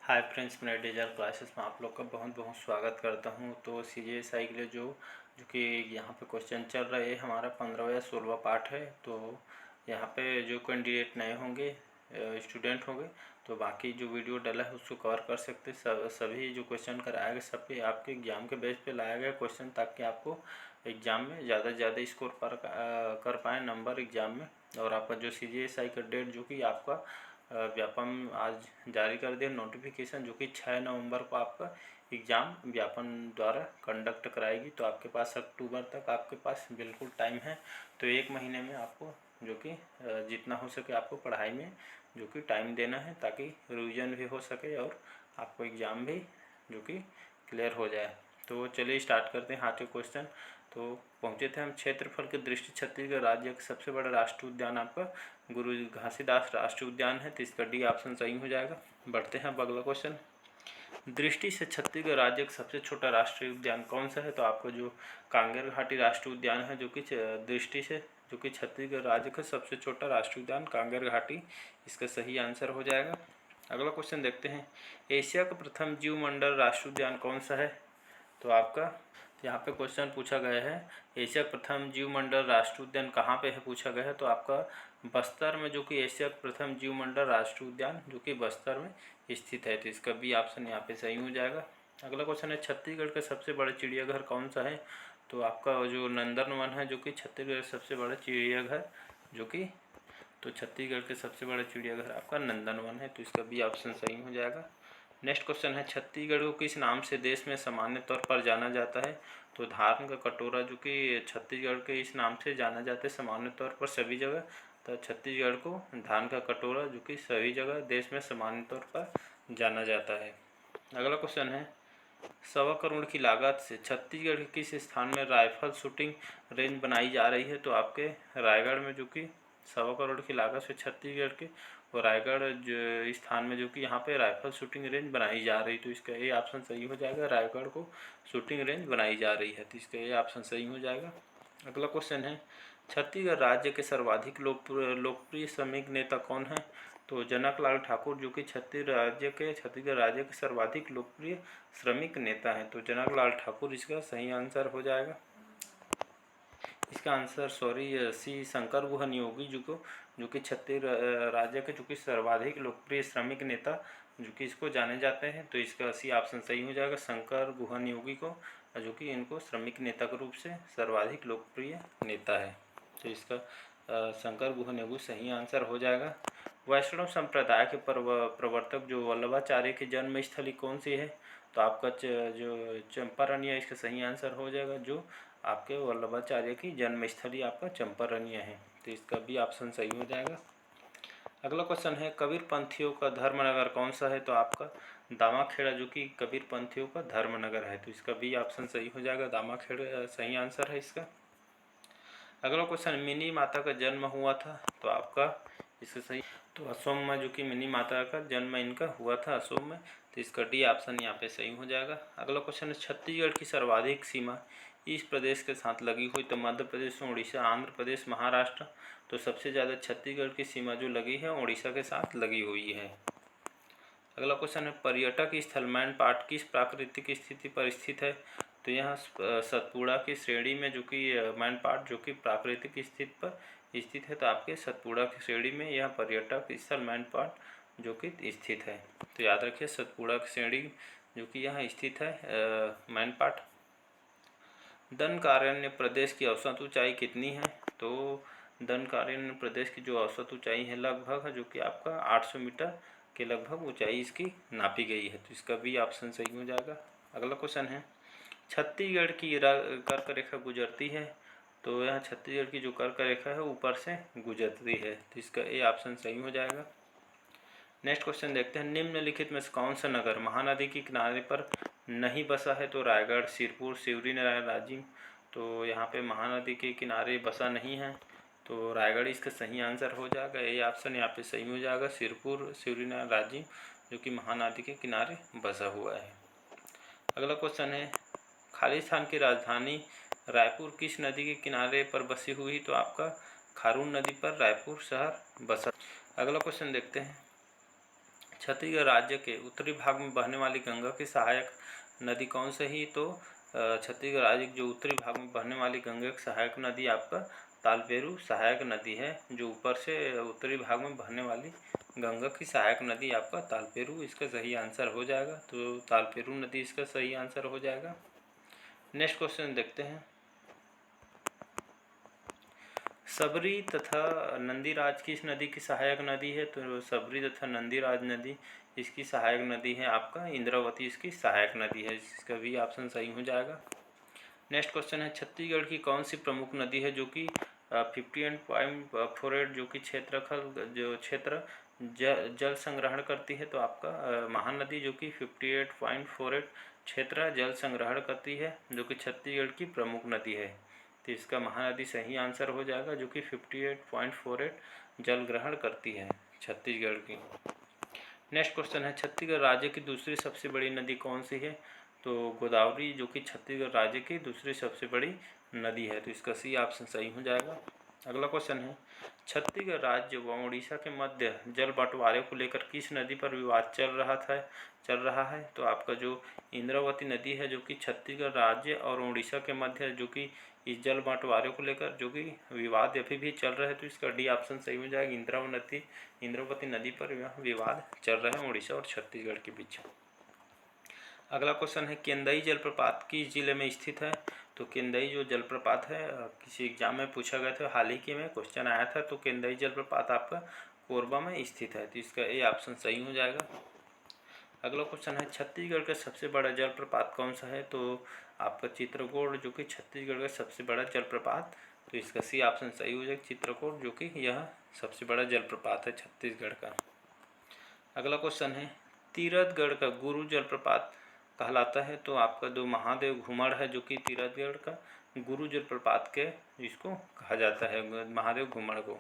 Hi friends, मेरे digital classes में आप लोग का बहुत बहुत स्वागत करता हूं। तो CGSI के लिए जो कि यहाँ पे क्वेश्चन चल रहा है, हमारा 15 या 16वां पार्ट है। तो यहाँ पे जो कैंडिडेट नए होंगे, स्टूडेंट होंगे, तो बाकी जो वीडियो डाला है उसको कवर कर सकते। सभी जो क्वेश्चन कराया गया सब पे आपके एग्ज़ाम के बेस पे लाया गया क्वेश्चन, ताकि आपको एग्ज़ाम में ज़्यादा से ज़्यादा स्कोर कर पाएँ नंबर एग्ज़ाम में। और आपका जो CGSI का डेट जो कि आपका व्यापम आज जारी कर दिया नोटिफिकेशन, जो कि 6 नवंबर को आपका एग्ज़ाम व्यापम द्वारा कंडक्ट कराएगी। तो आपके पास अक्टूबर तक आपके पास बिल्कुल टाइम है। तो एक महीने में आपको जो कि जितना हो सके आपको पढ़ाई में जो कि टाइम देना है, ताकि रिवीजन भी हो सके और आपको एग्ज़ाम भी जो कि क्लियर हो जाए। तो चलिए स्टार्ट करते हैं आज के क्वेश्चन। तो पहुँचे थे हम, क्षेत्रफल की दृष्टि छत्तीसगढ़ राज्य का सबसे बड़ा राष्ट्रीय उद्यान आपका गुरु घासीदास राष्ट्रीय उद्यान है। तो इसका डी ऑप्शन सही हो जाएगा। बढ़ते हैं अब अगला क्वेश्चन। दृष्टि से छत्तीसगढ़ राज्य का सबसे छोटा राष्ट्रीय उद्यान कौन सा है? तो आपको जो कांगेर घाटी राष्ट्रीय उद्यान है, जो कि दृष्टि से जो कि छत्तीसगढ़ राज्य का सबसे छोटा राष्ट्रीय उद्यान कांगेर घाटी, इसका सही आंसर हो जाएगा। अगला क्वेश्चन देखते हैं। एशिया का प्रथम जीव मंडल राष्ट्रीय उद्यान कौन सा है? तो आपका यहाँ पे क्वेश्चन पूछा गया है, एशिया प्रथम जीव मंडल राष्ट्रीय उद्यान कहाँ पे है पूछा गया है। तो आपका बस्तर में जो कि एशिया प्रथम जीव मंडल राष्ट्रीय उद्यान जो कि बस्तर में स्थित है। तो इसका बी ऑप्शन यहाँ पे सही हो जाएगा। अगला क्वेश्चन है, छत्तीसगढ़ का सबसे बड़ा चिड़ियाघर कौन सा है? तो आपका जो नंदनवन है, जो कि छत्तीसगढ़ का सबसे बड़ा चिड़ियाघर जो कि तो छत्तीसगढ़ के सबसे बड़ा चिड़ियाघर आपका नंदनवन है। तो इसका बी ऑप्शन सही हो जाएगा। नेक्स्ट क्वेश्चन है, छत्तीसगढ़ को किस नाम से देश में सामान्य तौर पर जाना जाता है? तो धान का कटोरा जो कि छत्तीसगढ़ के इस नाम से जाना जाता है सामान्य तौर पर सभी जगह। तो छत्तीसगढ़ को धान का कटोरा जो कि सभी जगह देश में सामान्य तौर पर जाना जाता है। अगला क्वेश्चन है, 1.25 करोड़ की लागत से छत्तीसगढ़ के किस स्थान में राइफल शूटिंग रेंज बनाई जा रही है? तो आपके रायगढ़ में जो कि 1.25 करोड़ की लागत से छत्तीसगढ़ के और रायगढ़ जो स्थान में जो कि यहाँ पे राइफल शूटिंग रेंज बनाई जा रही। तो इसका ए ऑप्शन सही हो जाएगा। रायगढ़ को शूटिंग रेंज बनाई जा रही है। तो इसका ए ऑप्शन सही हो जाएगा। अगला क्वेश्चन है, छत्तीसगढ़ राज्य के सर्वाधिक लोकप्रिय श्रमिक नेता कौन है? तो जनकलाल ठाकुर जो कि छत्तीसगढ़ राज्य के सर्वाधिक लोकप्रिय श्रमिक नेता हैं। तो जनकलाल ठाकुर इसका सही आंसर हो जाएगा। इसका आंसर सी शंकर गुहा नियोगी जो कि छत्तीसगढ़ राज्य के जो कि सर्वाधिक लोकप्रिय श्रमिक नेता जो कि इसको जाने जाते हैं। तो इसका सी ऑप्शन सही हो जाएगा, शंकर गुहा नियोगी को, जो कि इनको श्रमिक नेता के रूप से सर्वाधिक लोकप्रिय नेता है। तो इसका शंकर गुहा नियोगी सही आंसर हो जाएगा। वैष्णव संप्रदाय के प्रवर्तक जो वल्लभाचार्य की जन्म स्थली कौन सी है? तो आपका जो चंपारण्य इसका सही आंसर हो जाएगा। जो आपके वल्लभाचार्य की जन्मस्थली आपका चंपारण्य है। तो इसका भी ऑप्शन सही हो जाएगा। अगला क्वेश्चन है, कबीर पंथियों का धर्मनगर कौन सा है? तो आपका दामाखेड़ा जो कि कबीर पंथियों का धर्मनगर है। तो इसका भी ऑप्शन सही हो जाएगा। दामाखेड़ा सही आंसर है इसका। अगला क्वेश्चन, मिनी माता का जन्म हुआ था? तो आपका इसका सही तो असोम में जो कि मिनी माता का जन्म इनका हुआ था असोम में। तो इसका डी ऑप्शन यहाँ पे सही हो जाएगा। अगला क्वेश्चन है, छत्तीसगढ़ की सर्वाधिक सीमा इस प्रदेश के साथ लगी हुई? तो मध्य प्रदेश, उड़ीसा, आंध्र प्रदेश, महाराष्ट्र। तो सबसे ज़्यादा छत्तीसगढ़ की सीमा जो लगी है उड़ीसा के साथ लगी हुई है। अगला क्वेश्चन है, पर्यटक स्थल मैनपाट किस प्राकृतिक स्थिति पर स्थित है? तो यहाँ सतपुड़ा की श्रेणी में जो कि मैनपाट जो कि प्राकृतिक स्थिति पर स्थित है। तो आपके सतपुड़ा की श्रेणी में यह पर्यटक स्थल मैनपाट जो कि स्थित है। तो याद रखिए, सतपुड़ा की श्रेणी जो कि यहाँ स्थित है मैनपाट। दंडकारण्य प्रदेश की औसत ऊंचाई कितनी है? तो दंडकारण्य प्रदेश की जो औसत ऊंचाई है लगभग जो कि आपका 800 मीटर के लगभग ऊंचाई इसकी नापी गई है। तो इसका भी ऑप्शन सही हो जाएगा। अगला क्वेश्चन है, छत्तीसगढ़ की कर्क रेखा गुजरती है? तो यहाँ छत्तीसगढ़ की जो कर्क रेखा है ऊपर से गुजरती है। तो इसका ए ऑप्शन सही हो जाएगा। नेक्स्ट क्वेश्चन देखते हैं, निम्नलिखित में से कौन सा नगर महानदी के किनारे पर नहीं बसा है? तो रायगढ़, सिरपुर, शिवरीनारायण, राजिम। तो यहाँ पे महानदी के किनारे बसा नहीं है। तो रायगढ़ इसका सही आंसर हो जाएगा। ये ऑप्शन यहाँ पे सही हो जाएगा। सिरपुर, शिवरीनारायण, राजिम जो कि महानदी के किनारे बसा हुआ है। अगला क्वेश्चन है, खालिस्तान की राजधानी रायपुर किस नदी के किनारे पर बसी हुई? तो आपका खारून नदी पर रायपुर शहर बसा। अगला क्वेश्चन देखते हैं, छत्तीसगढ़ राज्य के उत्तरी भाग में बहने वाली गंगा की सहायक नदी कौन सी है? तो छत्तीसगढ़ राज्य के जो उत्तरी भाग में बहने वाली गंगा की सहायक नदी आपका तालपेरू सहायक नदी है। जो ऊपर से उत्तरी भाग में बहने वाली गंगा की सहायक नदी आपका तालपेरू इसका सही आंसर हो जाएगा। तो तालपेरू नदी इसका सही आंसर हो जाएगा। नेक्स्ट क्वेश्चन देखते हैं। सबरी तथा नंदीराज किस नदी की सहायक नदी है? तो सबरी तथा नंदीराज नदी इसकी सहायक नदी है आपका इंद्रावती इसकी सहायक नदी है। इसका भी ऑप्शन सही हो जाएगा। नेक्स्ट क्वेश्चन है छत्तीसगढ़ की कौन सी प्रमुख नदी है जो कि 58.48 जो कि क्षेत्र जल संग्रहण करती है? तो आपका महानदी जो कि 58.48 क्षेत्र जल संग्रहण करती है जो कि छत्तीसगढ़ की प्रमुख नदी है। तो इसका महानदी सही आंसर हो जाएगा जो कि 58.48 जल ग्रहण करती है छत्तीसगढ़ की। नेक्स्ट क्वेश्चन है छत्तीसगढ़ राज्य की दूसरी सबसे बड़ी नदी कौन सी है? तो गोदावरी जो कि छत्तीसगढ़ राज्य की दूसरी सबसे बड़ी नदी है। तो इसका सी ऑप्शन सही हो जाएगा। अगला क्वेश्चन है छत्तीसगढ़ राज्य व उड़ीसा के मध्य जल बंटवारे को लेकर किस नदी पर विवाद चल रहा है? तो आपका जो इंद्रावती नदी है जो कि छत्तीसगढ़ राज्य और उड़ीसा के मध्य जो कि इस जल बंटवारे को लेकर जो कि विवाद अभी भी चल रहा है। तो इसका डी ऑप्शन सही हो जाएगा। इंद्रावती नदी पर यह विवाद चल रहा है उड़ीसा और छत्तीसगढ़ के बीच। अगला क्वेश्चन है केंदई जलप्रपात किस जिले में स्थित है? तो केंदई जो जलप्रपात है किसी एग्जाम में पूछा गया था, हाल ही में क्वेश्चन आया था। तो केंदई जलप्रपात आपका कोरबा में स्थित है। तो इसका ए ऑप्शन सही हो जाएगा। अगला क्वेश्चन है छत्तीसगढ़ का सबसे बड़ा जलप्रपात कौन सा है? तो आपका चित्रकोट जो कि छत्तीसगढ़ का सबसे बड़ा जलप्रपात। तो इसका सी ऑप्शन सही हो जाएगा चित्रकोट जो कि यह सबसे बड़ा जलप्रपात है छत्तीसगढ़ का। अगला क्वेश्चन है तीरथगढ़ का गुरु जलप्रपात कहलाता है? तो आपका जो महादेव घुमड़ है जो कि तीरथगढ़ का गुरु जलप्रपात के इसको कहा जाता है महादेव घुमड़ को।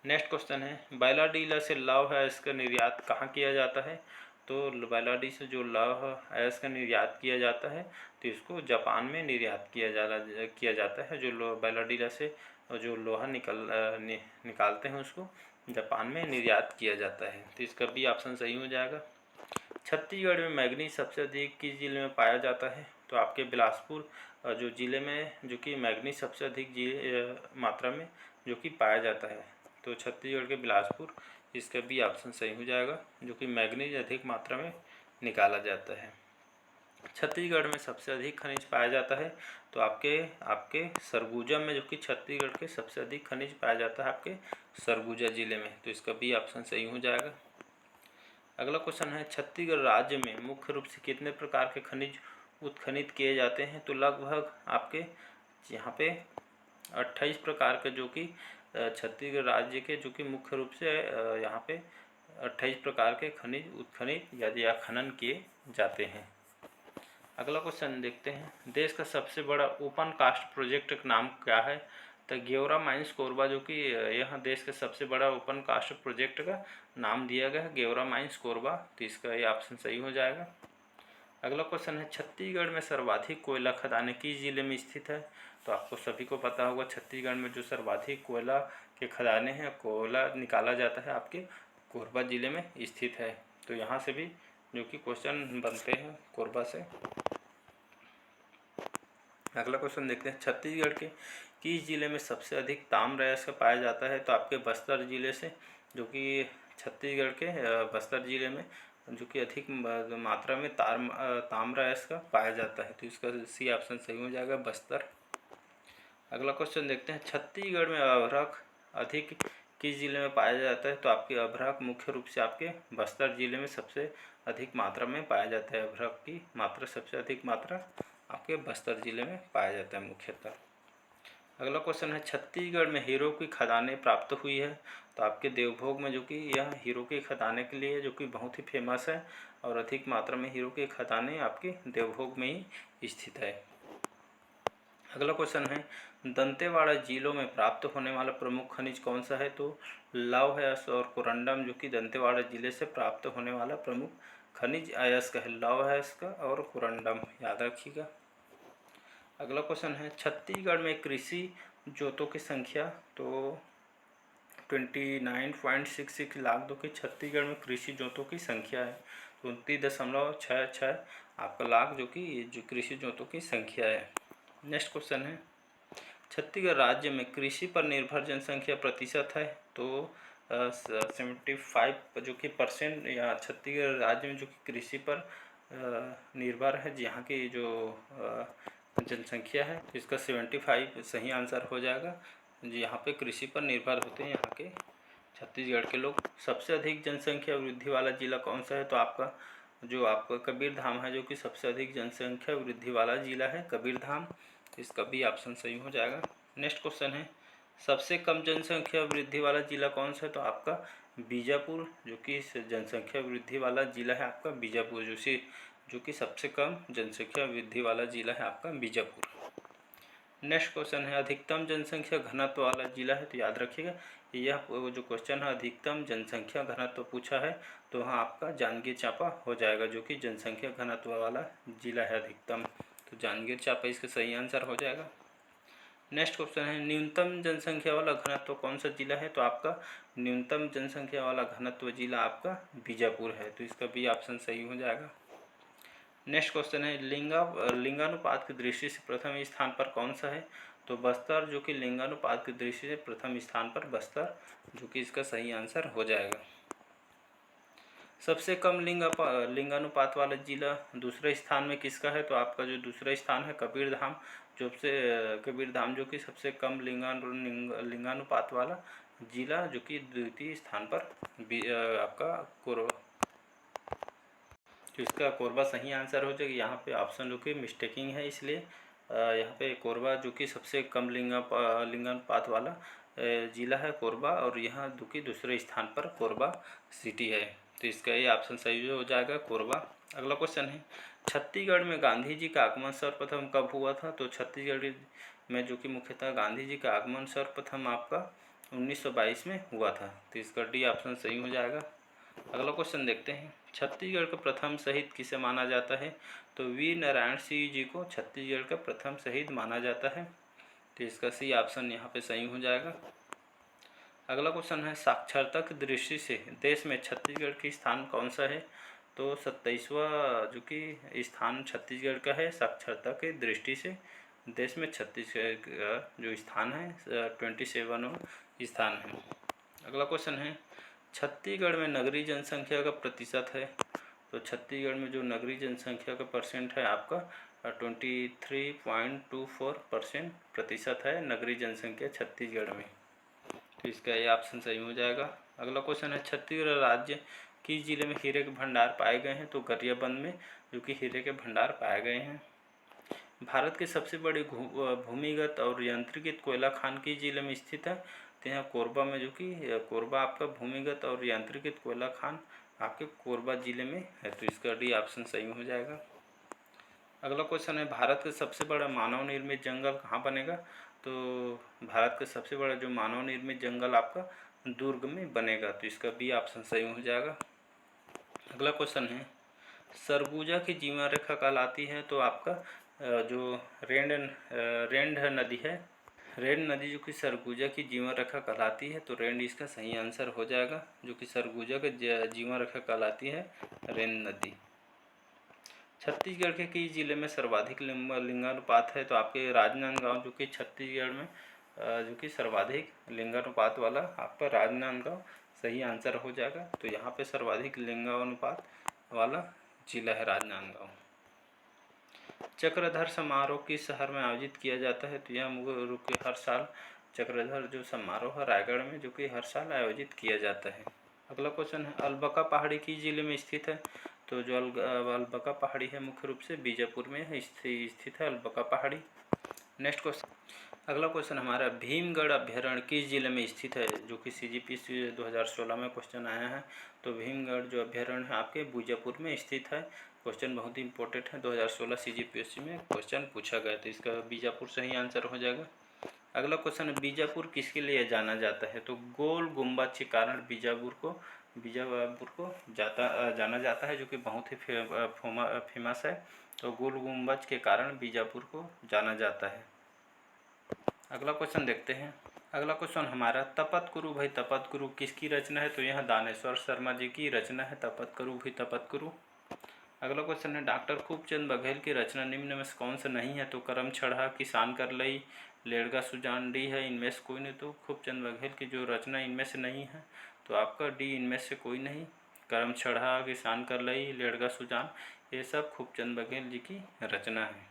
नेक्स्ट क्वेश्चन है बैलाडीला से लौह अयस्क का निर्यात कहाँ किया जाता है? तो बैलाडी से जो लौह अयस्क का निर्यात किया जाता है तो इसको जापान में निर्यात किया जाता है। जो बैलाडीला से जो लोहा निकालते हैं उसको जापान में निर्यात किया जाता है। तो इसका भी ऑप्शन सही हो जाएगा। छत्तीसगढ़ में मैग्नीज सबसे अधिक किस जिले में पाया जाता है? तो आपके बिलासपुर जो जिले में जो कि मैग्नीज सबसे अधिक मात्रा में जो कि पाया जाता है। तो छत्तीसगढ़ के बिलासपुर इसका भी ऑप्शन सही हो जाएगा जो कि मैग्नीज अधिक मात्रा में निकाला जाता है। छत्तीसगढ़ में सबसे अधिक खनिज पाया जाता है? तो आपके सरगुजा में जो कि छत्तीसगढ़ के सबसे अधिक खनिज पाया जाता है आपके सरगुजा जिले में। तो इसका भी ऑप्शन सही हो जाएगा। अगला क्वेश्चन है छत्तीसगढ़ राज्य में मुख्य रूप से कितने प्रकार के खनिज उत्खनित किए जाते हैं? तो लगभग आपके यहाँ पे 28 प्रकार के जो कि छत्तीसगढ़ राज्य के जो कि मुख्य रूप से यहाँ पे 28 प्रकार के खनिज उत्खनित या खनन किए जाते हैं। अगला क्वेश्चन देखते हैं देश का सबसे बड़ा ओपन कास्ट प्रोजेक्ट का नाम क्या है? तो गेवरा माइंस कोरबा जो कि यह देश का सबसे बड़ा ओपन कास्ट प्रोजेक्ट का नाम दिया गया है गेवरा माइंस कोरबा। तो इसका ये ऑप्शन सही हो जाएगा। अगला क्वेश्चन है छत्तीसगढ़ में सर्वाधिक कोयला खदानें किस जिले में स्थित है? तो आपको सभी को पता होगा छत्तीसगढ़ में जो सर्वाधिक कोयला के खदानें हैं कोयला निकाला जाता है आपके कोरबा जिले में स्थित है। तो यहाँ से भी जो कि क्वेश्चन बनते हैं कोरबा से। अगला क्वेश्चन देखते हैं छत्तीसगढ़ के किस जिले में सबसे अधिक ताम्र अयस्क पाया जाता है? तो आपके बस्तर जिले से जो कि छत्तीसगढ़ के बस्तर जिले में जो कि अधिक मात्रा में ताम्र अयस्क पाया जाता है। तो इसका सी ऑप्शन सही हो जाएगा बस्तर। अगला क्वेश्चन देखते हैं छत्तीसगढ़ में अभ्रक अधिक किस जिले में पाया जाता है? तो आपके अभ्रक मुख्य रूप से आपके बस्तर जिले में सबसे अधिक मात्रा में पाया जाता है। अभ्रक की मात्रा सबसे अधिक मात्रा आपके बस्तर जिले में पाया जाता है मुख्यतः। अगला क्वेश्चन है छत्तीसगढ़ में हीरो की खदानें प्राप्त हुई है? तो आपके देवभोग में जो कि यह हीरो की खदानें के लिए जो कि बहुत ही फेमस है और अधिक मात्रा में हीरो की खदानें आपके देवभोग में ही स्थित है। अगला क्वेश्चन है दंतेवाड़ा जिलों में प्राप्त होने वाला प्रमुख खनिज कौन सा है? तो लौह अयस्क और कोरंडम जो कि दंतेवाड़ा जिले से प्राप्त होने वाला प्रमुख खनिज अयस्क है। लौह अयस्क और कोरंडम याद रखिएगा। अगला क्वेश्चन है छत्तीसगढ़ में कृषि जोतों की संख्या तो 29.66 लाख जो कि छत्तीसगढ़ में कृषि जोतों की संख्या है। 29.66 आपका लाख जो कि जो कृषि जोतों की संख्या है। नेक्स्ट क्वेश्चन है, छत्तीसगढ़ राज्य में कृषि पर निर्भर जनसंख्या प्रतिशत है। तो 75 जो कि परसेंट या छत्तीसगढ़ राज्य में जो कि कृषि पर निर्भर है, यहाँ की जो जनसंख्या है इसका 75 सही आंसर हो जाएगा। यहाँ पे कृषि पर निर्भर होते हैं यहाँ के छत्तीसगढ़ के लोग। सबसे अधिक जनसंख्या वृद्धि वाला जिला कौन सा है? तो आपका कबीरधाम है जो कि सबसे अधिक जनसंख्या वृद्धि वाला जिला है, कबीरधाम। इसका भी ऑप्शन सही हो जाएगा। नेक्स्ट क्वेश्चन है, सबसे कम जनसंख्या वृद्धि वाला जिला कौन सा है? तो आपका बीजापुर जो कि जनसंख्या वृद्धि वाला जिला है आपका बीजापुर, जो कि सबसे कम जनसंख्या वृद्धि वाला जिला है आपका बीजापुर। नेक्स्ट क्वेश्चन है, अधिकतम जनसंख्या घनत्व वाला जिला है। तो याद रखिएगा यह जो क्वेश्चन है अधिकतम जनसंख्या घनत्व पूछा है, तो वहाँ आपका जांजगीर चांपा हो जाएगा जो कि जनसंख्या घनत्व वाला जिला है अधिकतम। तो जांजगीर चांपा इसका सही आंसर हो जाएगा। नेक्स्ट क्वेश्चन है, न्यूनतम जनसंख्या वाला घनत्व कौन सा जिला है? तो आपका न्यूनतम जनसंख्या वाला घनत्व जिला आपका बीजापुर है। तो इसका भी ऑप्शन सही हो जाएगा। नेक्स्ट क्वेश्चन है, लिंगानुपात की दृष्टि से प्रथम स्थान पर कौन सा है? तो बस्तर जो कि लिंगानुपात की दृष्टि से प्रथम स्थान पर बस्तर, जो कि इसका सही आंसर हो जाएगा। सबसे कम लिंगानुपात वाला जिला दूसरे स्थान में किसका है? तो आपका जो दूसरा स्थान है कबीरधाम, कबीरधाम जो कि सबसे कम लिंगानुपात वाला जिला, जो कि द्वितीय स्थान पर आपका कोरबा, तो इसका कोरबा सही आंसर हो जाएगा। यहाँ पे ऑप्शन जो कि मिस्टेकिंग है, इसलिए यहाँ पे कोरबा जो कि सबसे कम लिंगानुपात वाला जिला है कोरबा, और यहाँ जो कि दूसरे स्थान पर कोरबा सिटी है। तो इसका ये ऑप्शन सही हो जाएगा कोरबा। अगला क्वेश्चन है, छत्तीसगढ़ में गांधी जी का आगमन सर्वप्रथम कब हुआ था? तो छत्तीसगढ़ में जो कि मुख्यतः गांधी जी का आगमन सर्वप्रथम आपका 1922 में हुआ था। तो इसका डी ऑप्शन सही हो जाएगा। अगला क्वेश्चन देखते हैं, छत्तीसगढ़ का प्रथम शहीद किसे माना जाता है? तो वीर नारायण सिंह जी को छत्तीसगढ़ का प्रथम शहीद माना जाता है। तो इसका सी ऑप्शन यहाँ पे सही हो जाएगा। अगला क्वेश्चन है, साक्षरता की दृष्टि से देश में छत्तीसगढ़ की स्थान कौन सा है? तो 27वां जो कि स्थान छत्तीसगढ़ का है साक्षरता की दृष्टि से। देश में छत्तीसगढ़ का जो स्थान है 27वां स्थान है। अगला क्वेश्चन है, छत्तीसगढ़ में नगरीय जनसंख्या का प्रतिशत है। तो छत्तीसगढ़ में जो नगरीय जनसंख्या का परसेंट है आपका 23.24% प्रतिशत है नगरीय जनसंख्या छत्तीसगढ़ में। तो इसका ये ऑप्शन सही हो जाएगा। अगला क्वेश्चन है, छत्तीसगढ़ राज्य किस जिले में हीरे के भंडार पाए गए हैं? तो गरियाबंद में जो कि हीरे के भंडार पाए गए हैं। भारत के सबसे बड़े भूमिगत और यांत्रिकृत कोयला खान किस जिले में स्थित है? तो यहाँ कोरबा में, जो कि कोरबा आपका भूमिगत और यांत्रिकृत कोयला खान आपके कोरबा जिले में है। तो इसका डी ऑप्शन सही हो जाएगा। अगला क्वेश्चन है, भारत का सबसे बड़ा मानव निर्मित जंगल कहाँ बनेगा? तो भारत का सबसे बड़ा जो मानव निर्मित जंगल आपका दुर्ग में बनेगा। तो इसका बी ऑप्शन सही हो जाएगा। अगला क्वेश्चन है, सरगुजा की जीवा रेखा कहलाती है। तो आपका जो रेंड नदी है, रेंड नदी जो कि सरगुजा की जीवन रेखा कहलाती है। तो रेंड इसका सही आंसर हो जाएगा, जो कि सरगुजा के जीवन रेखा कहलाती है रेंड नदी। छत्तीसगढ़ के किस जिले में सर्वाधिक लिंगानुपात है? तो आपके राजनांदगांव जो कि छत्तीसगढ़ में जो कि सर्वाधिक लिंगानुपात वाला आपका राजनांदगांव सही आंसर हो जाएगा। तो यहाँ पे सर्वाधिक लिंगानुपात वाला जिला है राजनांदगांव। चक्रधर समारोह किस शहर में आयोजित किया जाता है? तो यह मुख्य रूप से हर साल चक्रधर जो समारोह है रायगढ़ में, जो कि हर साल आयोजित किया जाता है। अगला क्वेश्चन है, अलबका पहाड़ी किस जिले में स्थित है? तो जो अलबका पहाड़ी है मुख्य रूप से बीजापुर में स्थित है अलबका पहाड़ी। नेक्स्ट क्वेश्चन, अगला क्वेश्चन हमारा, भीमगढ़ अभ्यारण्य किस जिले में स्थित है? जो कि CGPSC 2016 में क्वेश्चन आया है। तो भीमगढ़ जो अभ्यारण्य है आपके बीजापुर में स्थित है। क्वेश्चन बहुत ही इंपॉर्टेंट है, 2016 CGPSC में क्वेश्चन पूछा गया। तो इसका बीजापुर सही आंसर हो जाएगा। अगला क्वेश्चन है, बीजापुर किसके लिए जाना जाता है? तो गोल गुम्बद के कारण बीजापुर को जाना जाता है, जो कि बहुत ही फेमस है। तो गोल गुम्बद के कारण बीजापुर को जाना जाता है। अगला क्वेश्चन देखते हैं, अगला क्वेश्चन हमारा तपत गुरु। भाई तपत गुरु किसकी रचना है? तो यह दानेश्वर शर्मा जी की रचना है तपत गुरु। भाई तपत गुरु। अगला क्वेश्चन है डॉक्टर खूबचंद बघेल की रचना निम्न में से कौन सा नहीं है? तो करम छड़ा, किसान कर लई, लेड़गा सुजान, डी है इनमें से कोई नहीं। तो खूबचंद बघेल की जो रचना इनमें से नहीं है तो आपका डी इनमें से कोई नहीं। करम छड़ा, किसान कर लई, लेड़गा सुजान, ये सब खूबचंद बघेल जी की रचना है।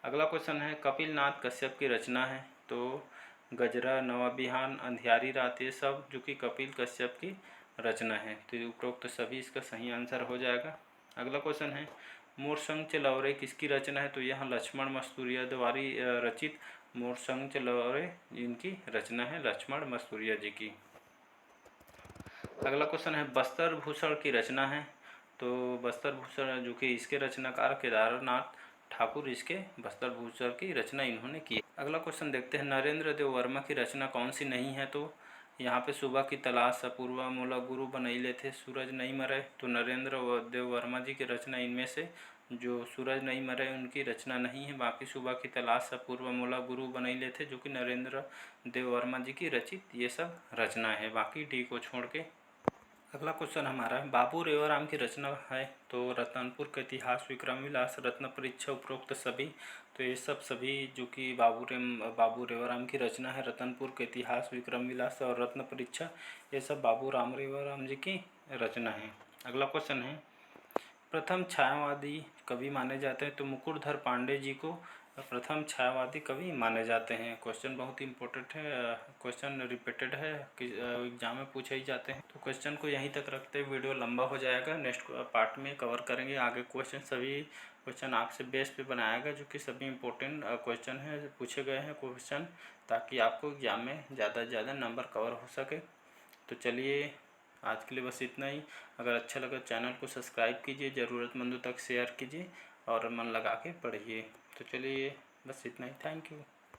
अगला क्वेश्चन है कपिल नाथ कश्यप की रचना है। तो गजरा, नवा बिहान, अंधियारी रात, ये सब जो कि कपिल कश्यप की रचना है। तो उपरोक्त तो सभी इसका सही आंसर हो जाएगा। अगला क्वेश्चन है मोरसंग चलौरे किसकी रचना है? तो यह लक्ष्मण मस्तूरिया द्वारा रचित मोरसंग चलौरे इनकी रचना है, लक्ष्मण मस्तूरिया जी की। अगला क्वेश्चन है बस्तर भूषण की रचना है। तो बस्तर भूषण जो कि इसके रचनाकार केदारनाथ ठाकुर इसके बस्तर भूषण की रचना इन्होंने की। अगला क्वेश्चन देखते हैं नरेंद्र देव वर्मा की रचना कौन सी नहीं है? तो यहाँ पे सुबह की तलाश, अपूर्वा, मोला, गुरु बनैले थे, सूरज नहीं मरे। तो नरेंद्र देव वर्मा जी की रचना इनमें से जो सूरज नहीं मरे उनकी रचना नहीं है। बाकी सुबह की तलाश, अपूर्वा, मोला, गुरु बनैले थे जो कि नरेंद्र देव वर्मा जी की रचित ये सब रचना है, बाकी डी को छोड़ के। अगला क्वेश्चन हमारा बाबू रेवाराम की रचना है। तो रतनपुर का इतिहास, विक्रम विलास, रत्न परीक्षा, उपरोक्त सभी। तो ये सब सभी जो कि बाबू रेवाराम की रचना है। रतनपुर का इतिहास, विक्रम विलास और रत्न परीक्षा ये सब बाबू राम रेवाराम जी की रचना है। अगला क्वेश्चन है प्रथम छायावादी कवि माने जाते हैं। तो मुकुटधर पांडे जी को प्रथम छायावादी कवि माने जाते हैं। क्वेश्चन बहुत इंपॉर्टेंट है, क्वेश्चन रिपीटेड है कि एग्जाम में पूछे ही जाते हैं। तो क्वेश्चन को यहीं तक रखते वीडियो लंबा हो जाएगा, नेक्स्ट पार्ट में कवर करेंगे आगे क्वेश्चन। सभी क्वेश्चन आपसे बेस पे बनाएगा जो कि सभी इंपॉर्टेंट क्वेश्चन है पूछे गए हैं क्वेश्चन, ताकि आपको एग्जाम में ज़्यादा से ज़्यादा नंबर कवर हो सके। तो चलिए आज के लिए बस इतना ही। अगर अच्छा लगा चैनल को सब्सक्राइब कीजिए, ज़रूरतमंदों तक शेयर कीजिए और मन लगा के पढ़िए। तो चलिए बस इतना ही। Thank you.